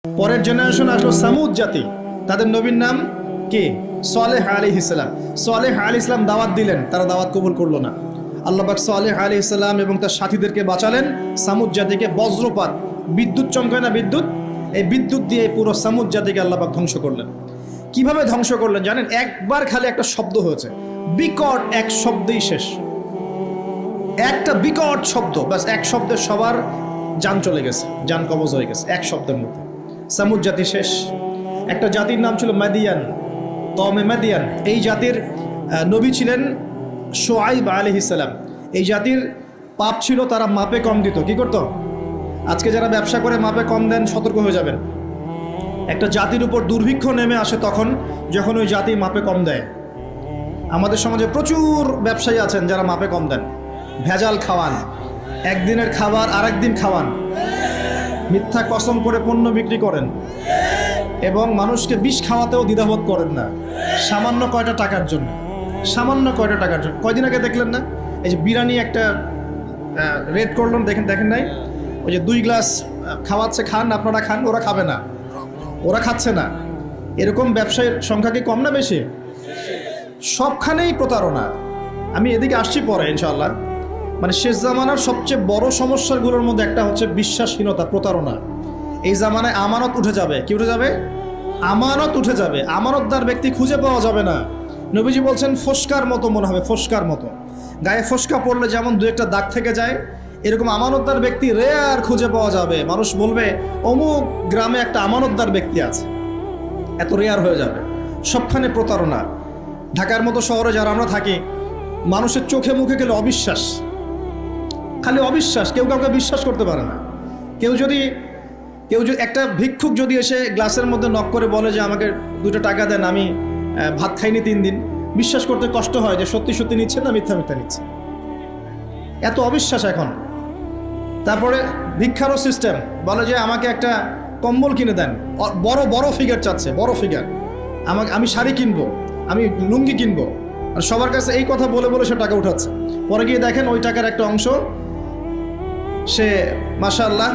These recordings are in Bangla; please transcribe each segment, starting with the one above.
পরের জেনারেশন আসলো সামুদ জাতি, তাদের নবীর নাম কে? সালেহ আলাইহিস সালাম। সালেহ আলাইহিস সালাম দাওয়াত দিলেন, তারা দাওয়াত কবুল করলো না। আল্লাহ পাক সালেহ আলাইহিস সালাম এবং তার সাথীদেরকে বাঁচালেন সামুদ জাতিকে বজ্রপাত, বিদ্যুৎ চমকায় না বিদ্যুৎ, এই বিদ্যুৎ দিয়ে পুরো সামুদ জাতিকে আল্লাহ পাক ধ্বংস করলেন। কিভাবে ধ্বংস করলেন জানেন? একবার খালি একটা শব্দ হয়েছে, বিকট এক শব্দেই শেষ। একটা বিকট শব্দ, ব্যাস এক শব্দে সবার জান চলে গেছে, জান কবজ হয়ে গেছে এক শব্দের মধ্যে। সামুদ জাতি শেষ। একটা জাতির নাম ছিল মাদিয়ান, কওমে মাদিয়ান। এই জাতির নবী ছিলেন শুআইব আলাইহিস সালাম। এই জাতির পাপ ছিল, তারা মাপে কম দিত। কি করত? আজকে যারা ব্যবসা করে মাপে কম দেন, সতর্ক হয়ে যাবেন। একটা জাতির উপর দুর্ভিক্ষ নেমে আসে তখন যখন ওই জাতি মাপে কম দেয়। আমাদের সমাজে প্রচুর ব্যবসায়ী আছেন যারা মাপে কম দেন, ভেজাল খাওয়ান, একদিনের খাবার আরেকদিন খাওয়ান, মিথ্যা কসম করে পণ্য বিক্রি করেন এবং মানুষকে বিষ খাওয়াতেও দ্বিধাবোধ করেন না, সামান্য কয়টা টাকার জন্য। সামান্য কয়টা টাকার জন্য। কয়দিন আগে দেখলেন না, এই যে বিরিয়ানি একটা রেড করলেন, দেখেন নাই? ওই যে 2 গ্লাস খাওয়াচ্ছে, খান আপনারা খান, ওরা খাবে না, ওরা খাচ্ছে না। এরকম ব্যবসায়ীর সংখ্যা কি কম না বেশি? সবখানেই প্রতারণা। আমি এদিকে আসছি পরে ইনশাআল্লাহ। মানে শেষ জামানার সবচেয়ে বড় সমস্যাগুলোর মধ্যে একটা হচ্ছে বিশ্বাসহীনতা, প্রতারণা। এই জামানায় আমানত উঠে যাবে। কি উঠে যাবে? আমানত উঠে যাবে। আমানতদার ব্যক্তি খুঁজে পাওয়া যাবে না। নবীজি বলছেন ফোসকার মতো মনে হবে, ফোসকার মতো। গায়ে ফোসকা পড়লে যেমন 2-1টা দাগ থেকে যায়, এরকম আমানতদার ব্যক্তি রেয়ার খুঁজে পাওয়া যাবে। মানুষ বলবে অমুক গ্রামে একটা আমানতদার ব্যক্তি আছে, এত রেয়ার হয়ে যাবে। সবখানে প্রতারণা। ঢাকার মতো শহরে যারা আমরা থাকি, মানুষের চোখে মুখে গেলে অবিশ্বাস, খালি অবিশ্বাস, কেউ কাউকে বিশ্বাস করতে পারে না। কেউ যদি একটা ভিক্ষুক যদি এসে গ্লাসের মধ্যে নক করে বলে যে আমাকে 2টা টাকা দেন, আমি ভাত খাইনি 3 দিন, বিশ্বাস করতে কষ্ট হয় যে সত্যি সত্যি নিচ্ছে না মিথ্যা মিথ্যা নিচ্ছে। এত অবিশ্বাস এখন। তারপরে ভিক্ষারও সিস্টেম, বলে যে আমাকে একটা কম্বল কিনে দেন, বড় বড় ফিগার চাচ্ছে, বড় ফিগার, আমি শাড়ি কিনবো, আমি লুঙ্গি কিনবো। আর সবার কাছে এই কথা বলে বলে সে টাকা উঠাচ্ছে। পরে গিয়ে দেখেন ওই টাকার একটা অংশ সে মাশাআল্লাহ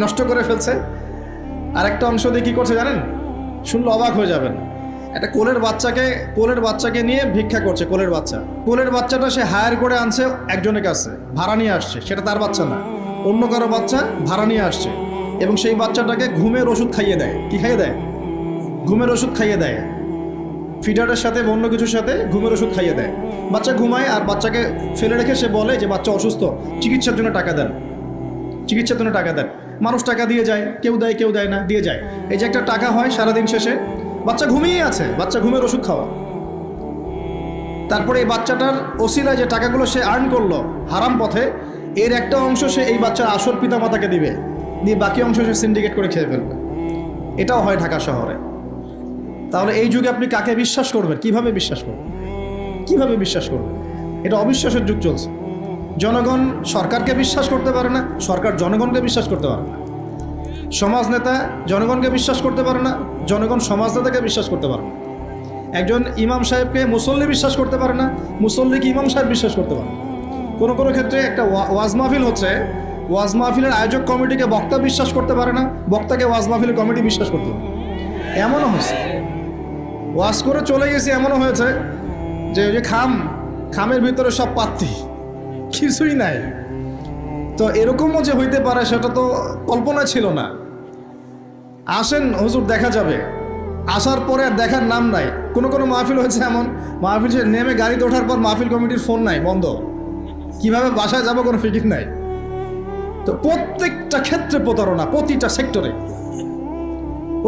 নষ্ট করে ফেলছে, আর একটা অংশ দিয়ে কী করছে জানেন? শুনলে অবাক হয়ে যাবেন। একটা কোলের বাচ্চাকে নিয়ে ভিক্ষা করছে। কোলের বাচ্চাটা সে হায়ার করে আনছে একজনের কাছে, ভাড়া নিয়ে আসছে। সেটা তার বাচ্চা না, অন্য কারো বাচ্চা ভাড়া নিয়ে আসছে, এবং সেই বাচ্চাটাকে ঘুমের ওষুধ খাইয়ে দেয়। কি খাইয়ে দেয়? ঘুমের ওষুধ খাইয়ে দেয়। ফিডারের সাথে অন্য কিছুর সাথে ঘুমের ওষুধ খাইয়ে দেয়। বাচ্চা ঘুমায়, আর বাচ্চাকে ফেলে রেখে সে বলে যে বাচ্চা অসুস্থ, চিকিৎসার জন্য টাকা দেন, চিকিৎসার জন্য টাকা দেন। মানুষ টাকা দিয়ে যায়, কেউ দেয় কেউ দেয় না, দিয়ে যায়। এই যে একটা টাকা হয় সারাদিন শেষে, বাচ্চা ঘুমিয়ে আছে, বাচ্চা ঘুমের ওষুধ খাওয়া। তারপরে এই বাচ্চাটার ওসিলায় যে টাকাগুলো সে আর্ন করলো হারাম পথে, এর একটা অংশ সে এই বাচ্চার আসল পিতা মাতাকে দিবে, দিয়ে বাকি অংশ সে সিন্ডিকেট করে খেয়ে ফেলবে। এটাও হয় ঢাকা শহরে। তাহলে এই যুগে আপনি কাকে বিশ্বাস করবেন? কিভাবে বিশ্বাস করবেন? কিভাবে বিশ্বাস করবেন? এটা অবিশ্বাসের যুগ চলছে। জনগণ সরকারকে বিশ্বাস করতে পারে না, সরকার জনগণকে বিশ্বাস করতে পারে না। সমাজ নেতা জনগণকে বিশ্বাস করতে পারে না, জনগণ সমাজ নেতাকে বিশ্বাস করতে পারে না। একজন ইমাম সাহেবকে মুসল্লি বিশ্বাস করতে পারে না, মুসল্লিকে ইমাম সাহেব বিশ্বাস করতে পারে না। কোনো কোনো ক্ষেত্রে একটা ওয়াজ মাহফিল হচ্ছে, ওয়াজ মাহফিলের আয়োজক কমিটিকে বক্তা বিশ্বাস করতে পারে না, বক্তাকে ওয়াজ মাহফিলের কমিটি বিশ্বাস করতে পারে। এমনও হয়েছে, ওয়াজ করে চলে গেছি, এমনও হয়েছে যে ওই যে খামের ভিতরে সব পাত্তি, কিছুই নাই। তো এরকমও যে হইতে পারে সেটা তো কল্পনা ছিল না। আসেন হুজুর দেখা যাবে, আসার পরে আর দেখার নাম নাই। কোনো কোনো মাহফিল হয়েছে এমন, মাহফিল সে নেমে গাড়িতে ওঠার পর মাহফিল কমিটির ফোন নাই, বন্ধ। কিভাবে বাসায় যাবো কোনো ফিকির নাই। তো প্রত্যেকটা ক্ষেত্রে প্রতারণা, প্রতিটা সেক্টরে,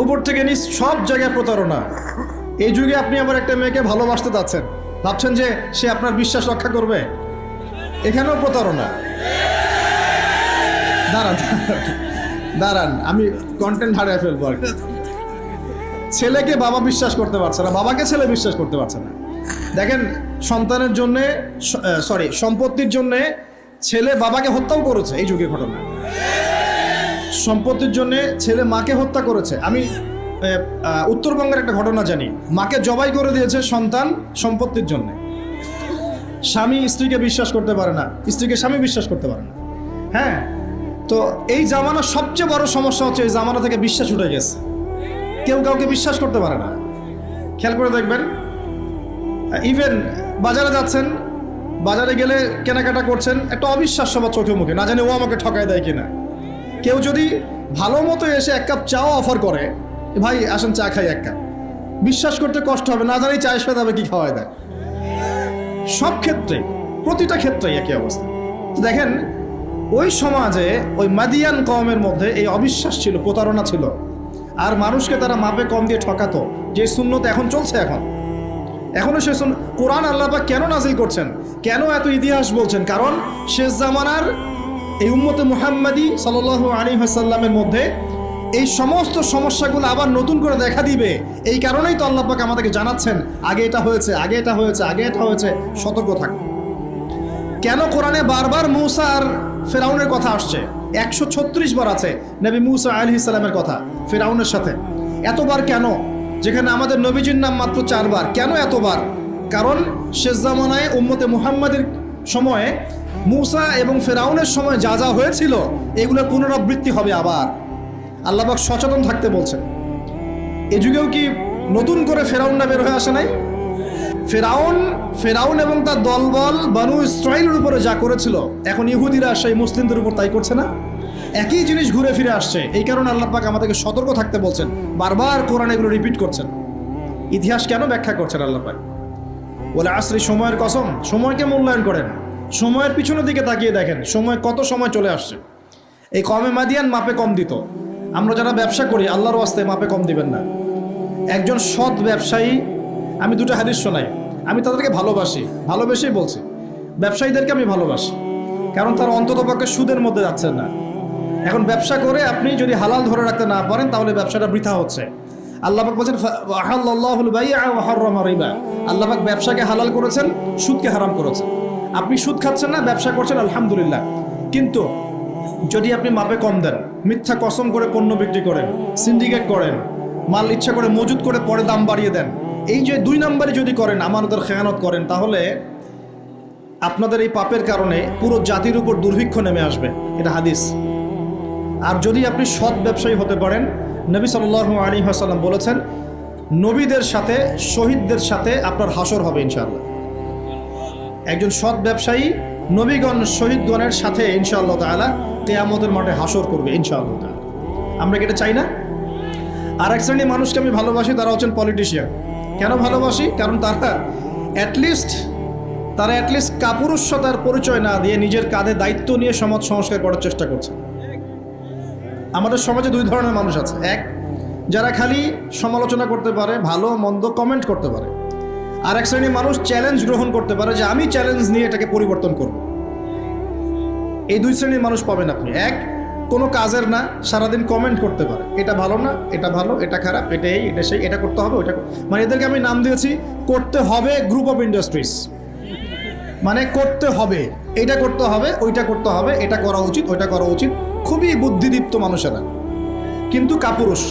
উপর থেকে নিচ সব জায়গায় প্রতারণা। এই যুগে আপনি আবার একটা মেয়েকে ভালোবাসতে যাচ্ছেন, ভাবছেন যে সে আপনার বিশ্বাস রক্ষা করবে, এখানেও প্রতারণা। দাঁড়ান আমি কন্টেন্ট হারিয়ে ফেলবো আর কি। ছেলেকে বাবা বিশ্বাস করতে পারছে না, বাবাকে ছেলে বিশ্বাস করতে পারছে না। দেখেন সন্তানের জন্যে, সম্পত্তির জন্যে ছেলে বাবাকে হত্যাও করেছে। এই যুগের ঘটনা। সম্পত্তির জন্যে ছেলে মাকে হত্যা করেছে। আমি উত্তরবঙ্গের একটা ঘটনা জানি, মাকে জবাই করে দিয়েছে সন্তান সম্পত্তির জন্যে। স্বামী স্ত্রীকে বিশ্বাস করতে পারে না, স্ত্রীকে স্বামী বিশ্বাস করতে পারে না। হ্যাঁ, তো এই জামানার সবচেয়ে বড় সমস্যা হচ্ছে এই জামানা থেকে বিশ্বাস উঠে গেছে, কেউ কাউকে বিশ্বাস করতে পারে না। খেয়াল করে দেখবেন, ইভেন বাজারে যাচ্ছেন, বাজারে গেলে কেনাকাটা করছেন, একটা অবিশ্বাস সবার চোখে মুখে, না জানি ও আমাকে ঠকায় দেয় কিনা। কেউ যদি ভালো মতো এসে এক কাপ চাও অফার করে, ভাই আসেন চা খাই এক কাপ, বিশ্বাস করতে কষ্ট হবে, না জানি চায়ের সাথে হবে কি খাওয়ায় দেয়। সব ক্ষেত্রে, প্রতিটা ক্ষেত্রেই একই অবস্থা। তো দেখেন, ওই সমাজে ওই মাদিয়ান কওমের মধ্যে এই অবিশ্বাস ছিল, প্রতারণা ছিল, আর মানুষকে তারা মাপে কম দিয়ে ঠকাতো। যে সুন্নত এখন চলছে, এখনো সে কোরআন আল্লাহ পাক কেন নাজিল করছেন, কেন এত ইতিহাস বলছেন? কারণ শেষ জামানার এই উম্মতে মুহাম্মাদি সাল্লাল্লাহু আলাইহি ওয়াসাল্লামের মধ্যে এই সমস্ত সমস্যাগুলো আবার নতুন করে দেখা দিবে। এই কারণেই তো আল্লাহ পাক আমাদেরকে জানাচ্ছেন, আগে এটা হয়েছে, আগে এটা হয়েছে, আগে এটা হয়েছে, সতর্ক থাক। কেন কোরআনে বারবার মূসা আর ফেরাউনের কথা আসছে? 136 বার আছে নবী মূসা আলাইহিস সালামের কথা ফেরাউনের সাথে। এতবার কেন? যেখানে আমাদের নবীজির নাম মাত্র 4 বার। কেন এতবার? কারণ শেষ জামানায় উম্মতে মুহাম্মাদের সময়ে মূসা এবং ফেরাউনের সময় যা যা হয়েছিল এগুলোর পুনরাবৃত্তি হবে আবার। আল্লাহ পাক সচেতন থাকতে বলছেন। এ যুগেও কি নতুন করে ফেরাউনরা বের হয়ে আসে নাই? ফেরাউন এবং তার দলবল বানু ইসরাইলের উপরে যা করেছিল, এখন ইহুদিরা সেই মুসলিমদের উপর তাই করছে না? একই জিনিস ঘুরে ফিরে আসছে। এই কারণে আল্লাহ পাক আমাদেরকে সতর্ক থাকতে বলছেন, বারবার কোরআন এগুলো রিপিট করছেন। ইতিহাস কেন ব্যাখ্যা করছেন আল্লাহ পাক? বলে আসরি, সময়ের কসম, সময়কে মূল্যায়ন করেন, সময়ের পিছনের দিকে তাকিয়ে দেখেন সময় কত সময় চলে আসছে। এই কমে মাদিয়ান মাপে কম দিত। আমরা যারা ব্যবসা করি আল্লাহর ওয়াস্তে মাপে কম দিবেন না। একজন সৎ ব্যবসায়ী, আমি দুটো হাদিস শোনাই, আমি তাদেরকে ভালোবেসেই বলছি, ব্যবসায়ীদেরকে আমি ভালোবাসি, কারণ তারা অন্ততপক্ষে সুদের মধ্যে যাচ্ছেন না। এখন ব্যবসা করে আপনি যদি হালাল ধরে রাখতে না পারেন তাহলে ব্যবসাটা বৃথা হচ্ছে। আল্লাহ পাক বলেছেন আহাল্লাহুল বাই'a ওয়া হাররামা রিবা, আল্লাহ পাক ব্যবসাকে হালাল করেছেন, সুদকে হারাম করেছেন। আপনি সুদ খাচ্ছেন না, ব্যবসা করছেন, আলহামদুলিল্লাহ। কিন্তু যদি আপনি মাপে কম দেন, মিথ্যা কসম করে পণ্য বিক্রি করেন, সিন্ডিকেট করেন, মাল ইচ্ছা করে মজুদ করে পরে দাম বাড়িয়ে দেন, এই যে 2 নম্বরে যদি করেন, আমানতের খেয়ানত করেন, তাহলে আপনাদের এই পাপের কারণে পুরো জাতির উপর দুর্ভিক্ষ নেমে আসবে। এটা হাদিস। আর যদি আপনি সৎ ব্যবসায়ী হতে পারেন, নবী সাল্লাল্লাহু আলাইহি ওয়াসাল্লাম বলেছেন, নবীদের সাথে, শহীদদের সাথে আপনার হাসর হবে ইনশাআল্লাহ। একজন সৎ ব্যবসায়ী নবীগণ, শহীদগণের সাথে ইনশাআল্লাহ তাআলা কিয়ামতের মাঠে হাসর করবে ইনশাআল্লাহ তাআলা। আমরা কি এটা চাই না? আর এক শ্রেণীর মানুষকে আমি ভালোবাসি, তারা হচ্ছেন পলিটিশিয়ান। কেন ভালোবাসি? কারণ তারা অ্যাটলিস্ট কাপুরুষতার পরিচয় না দিয়ে নিজের কাঁধে দায়িত্ব নিয়ে সমাজ সংস্কার করার চেষ্টা করছে। আমাদের সমাজে 2 ধরনের মানুষ আছে। এক, যারা খালি সমালোচনা করতে পারে, ভালো মন্দ কমেন্ট করতে পারে। আর এক শ্রেণীর মানুষ চ্যালেঞ্জ গ্রহণ করতে পারে, যে আমি চ্যালেঞ্জ নিয়ে এটাকে পরিবর্তন করব। এই 2 শ্রেণীর মানুষ পাবেন আপনি। এক, কোনো কাজের না, সারাদিন কমেন্ট করতে পারে, এটা ভালো না, এটা ভালো, এটা খারাপ, এটা এই, এটা সেই, এটা করতে হবে, ওইটা, মানে এদেরকে আমি নাম দিয়েছি করতে হবে গ্রুপ অফ ইন্ডাস্ট্রিজ। মানে করতে হবে, এটা করতে হবে, ওইটা করতে হবে, এটা করা উচিত, ওইটা করা উচিত। খুবই বুদ্ধিদীপ্ত মানুষেরা, কিন্তু কাপুরুষ।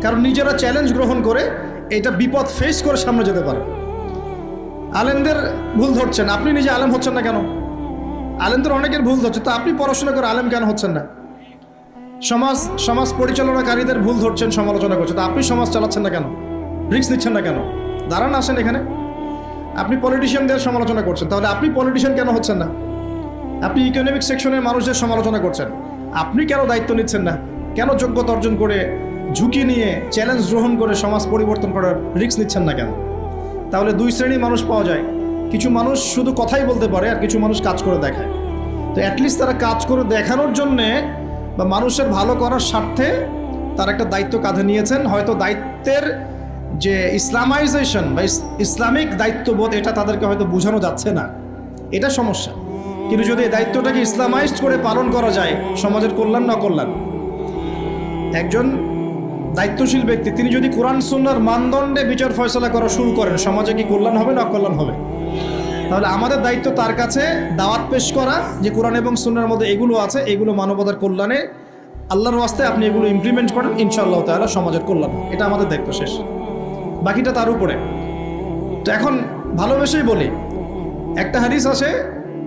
কারণ নিজেরা চ্যালেঞ্জ গ্রহণ করে এটা বিপদ ফেস করে সামনে যেতে পারে। আলেমদের ভুল ধরছেন, আপনি নিজে আলেম হচ্ছেন না কেন? আলেমদের অনেকের ভুল ধরছে, তো আপনি পড়াশোনা করে আলেম কেন হচ্ছেন না? সমাজ পরিচালনাকারীদের ভুল ধরছেন, সমালোচনা করছেন, তো আপনি সমাজ চালাচ্ছেন না কেন? রিস্ক নিচ্ছেন না কেন? দাঁড়ান, আসেন এখানে। আপনি পলিটিশিয়ানদের সমালোচনা করছেন, তাহলে আপনি পলিটিশিয়ান কেন হচ্ছেন না? আপনি ইকোনমিক সেকশনের মানুষদের সমালোচনা করছেন, আপনি কেন দায়িত্ব নিচ্ছেন না? কেন যোগ্যতা অর্জন করে, ঝুঁকি নিয়ে, চ্যালেঞ্জ গ্রহণ করে সমাজ পরিবর্তন করার রিস্ক নিচ্ছেন না কেন? তাহলে 2 শ্রেণীর মানুষ পাওয়া যায়। কিছু মানুষ শুধু কথাই বলতে পারে, আর কিছু মানুষ কাজ করে দেখায়। তো অ্যাটলিস্ট তারা কাজ করে দেখানোর জন্যে বা মানুষের ভালো করার স্বার্থে তারা একটা দায়িত্ব কাঁধে নিয়েছেন। হয়তো দায়িত্বের যে ইসলামাইজেশন বা ইসলামিক দায়িত্ববোধ, এটা তাদেরকে হয়তো বোঝানো যাচ্ছে না, এটা সমস্যা। কিন্তু যদি এই দায়িত্বটাকে ইসলামাইজড করে পালন করা যায়, সমাজের কল্যাণ না কল্যাণ। একজন দায়িত্বশীল ব্যক্তি তিনি যদি কোরআন সুন্নাহর মানদণ্ডে বিচার ফয়সালা করা শুরু করেন, সমাজে কি কল্যাণ হবে না অকল্যাণ হবে? তাহলে আমাদের দায়িত্ব তার কাছে দাওয়াত পেশ করা, যে কোরআন এবং সুন্নাহর মধ্যে এগুলো আছে, এগুলো মানবতার কল্যাণে, আল্লাহর ওয়াস্তে আপনি এগুলো ইমপ্লিমেন্ট করেন, ইনশাআল্লাহ তাআলা সমাজের কল্যাণ। এটা আমাদের দায়িত্ব, শেষ। বাকিটা তার উপরে। তো এখন ভালোবেসেই বলি, একটা হাদিস আছে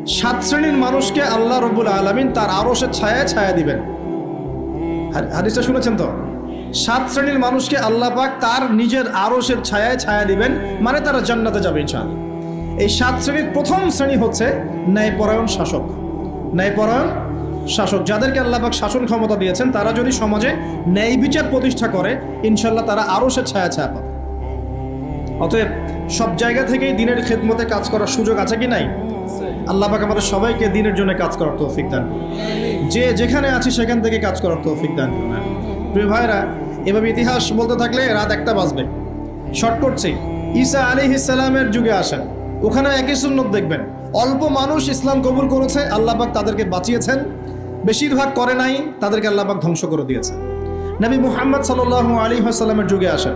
7 শ্রেণীর মানুষকে আল্লাহ রব্বুল আলামিন তার আরশের ছায়ায় ছায়া দিবেন। হাদিসটা শুনেছেন তো? 7 শ্রেণীর মানুষকে আল্লাহ পাক তার নিজের আরশের ছায়ায় ছায়া দিবেন, মানে তারা জান্নাতে যাবে ইনশাআল্লাহ। এই 7 শ্রেণীর প্রথম শ্রেণী হচ্ছে ন্যায়পরায়ণ শাসক। ন্যায়পরায়ণ শাসক, যাদেরকে আল্লাহ পাক শাসন ক্ষমতা দিয়েছেন, তারা যদি সমাজে ন্যায় বিচার প্রতিষ্ঠা করে, ইনশাআল্লাহ তারা আরশের ছায়া ছায়া পাবে। অতএব সব জায়গা থেকেই দিনের খেদমতে কাজ করার সুযোগ আছে কি নাই? আল্লাহ পাক আমাদের সবাইকে দিনের জন্য কাজ করার তৌফিক দান করুন। যে যেখানে আছি সেখান থেকে কাজ করার তৌফিক দান করুন। প্রিয় ভাইরা, এভাবে ইতিহাস বলতে থাকলে রাত 1টা বাজবে। শর্ট করছি, ঈসা আলাইহিস সালামের যুগে আসেন, ওখানে একই সুন্নত দেখবেন। অল্প মানুষ ইসলাম কবুল করেছে, আল্লাহ পাক তাদেরকে বাঁচিয়েছেন। বেশিরভাগ করে নাই, তাদেরকে আল্লাহ পাক ধ্বংস করে দিয়েছে। নবী মুহাম্মদ সাল্লাল্লাহু আলাইহি ওয়াসাল্লামের যুগে আসেন,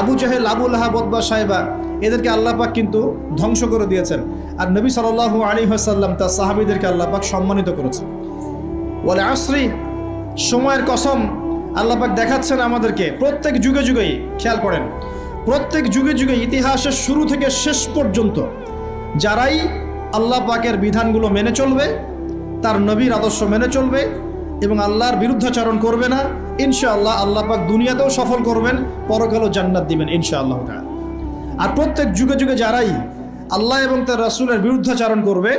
আবু জাহেল, আবু লাহাব, উতবা, সাইবা, এদেরকে আল্লাহ পাক কিন্তু ধ্বংস করে দিয়েছেন। আর নবী সাল্লাল্লাহু আলাইহি ওয়াসাল্লাম তার সাহাবীদেরকে আল্লাহ পাক সম্মানিত করেছেন। ওয়াল আসরি, সময়ের কসম, আল্লাহ পাক দেখাচ্ছেন আমাদেরকে প্রত্যেক যুগে যুগেই। খেয়াল করেন, প্রত্যেক যুগে যুগে ইতিহাসের শুরু থেকে শেষ পর্যন্ত যারাই আল্লাহ পাকের বিধানগুলো মেনে চলবে, তার নবীর আদর্শ মেনে চলবে এবং আল্লাহর বিরুদ্ধাচরণ করবে না, ইনশাআল্লাহ আল্লাহ পাক দুনিয়াতেও সফল করবেন, পরকালেও জান্নাত দিবেন ইনশাআল্লাহ তাআলা। আর প্রত্যেক যুগে যুগে যারাই আল্লাহ এবং তার রাসূলের বিরুদ্ধাচরণ করবে,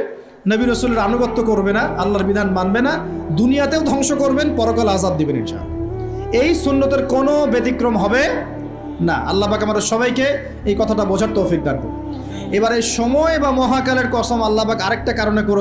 নবী রাসূলের আনুগত্য করবে না, আল্লাহর বিধান মানবে না, দুনিয়াতেও ধ্বংস করবেন, পরকালে আযাব দিবেন ইনশাআল্লাহ। এই সুন্নতের কোনো ব্যতিক্রম হবে না। আল্লাহ পাক আমাদের সবাইকে এই কথাটা বোঝার তৌফিক দান করুন। এবার এই সময় বা মহাকালের কসম আল্লাহ পাক আরেকটা কারণে করে